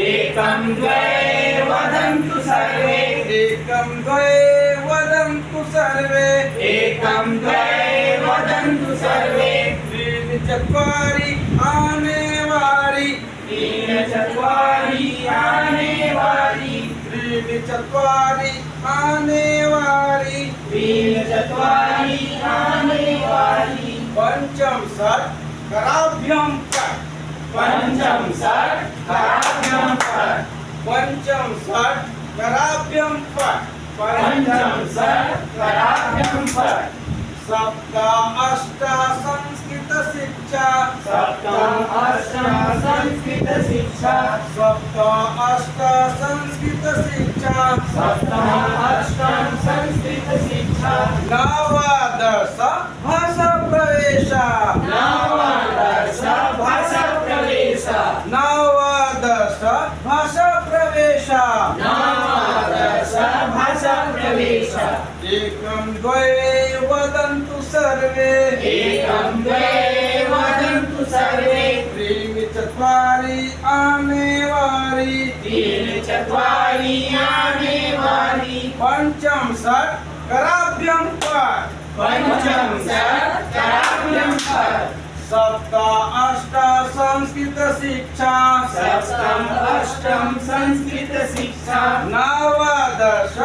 एकं द्वे वदन्तु सर्वे एकं द्वे वदन्तु सर्वे एकं द्वे वदन्तु सर्वे त्रीणि चत्वारि आनेवारि त्रीणि चत्वारि आनेवारि त्रीणि चत्वारि आनेवारि त्रीणि चत्वारि आनेवारि पंचम षट् कराभ्यां फट् पंचम षट् कराभ्यां फट् पंचम षट् कराभ्यां फट् पंचम षट् कराभ्यां फट् सप्त अष्ट संस्कृत शिक्षा सप्तम अष्टम संस्कृत शिक्षा सप्त अष्ट संस्कृत शिक्षा सप्तम अष्टम संस्कृत शिक्षा नवदश भाषा प्रवेश नवदश भाषा प्रवेश नवदश भाषा प्रवेश नवदश भाषा प्रवेश एकं द्वे वदन्तु सर्वे एकं द्वे वदन्तु सर्वे त्रीणि चत्वारि आनेवारि त्रीणि चत्वारि आनेवारि पंचम षट् कराभ्यां फट् पंचम षट् कराभ्यां फट् सप्त अष्ट संस्कृत शिक्षा सप्तम अष्टम संस्कृत शिक्षा नवदश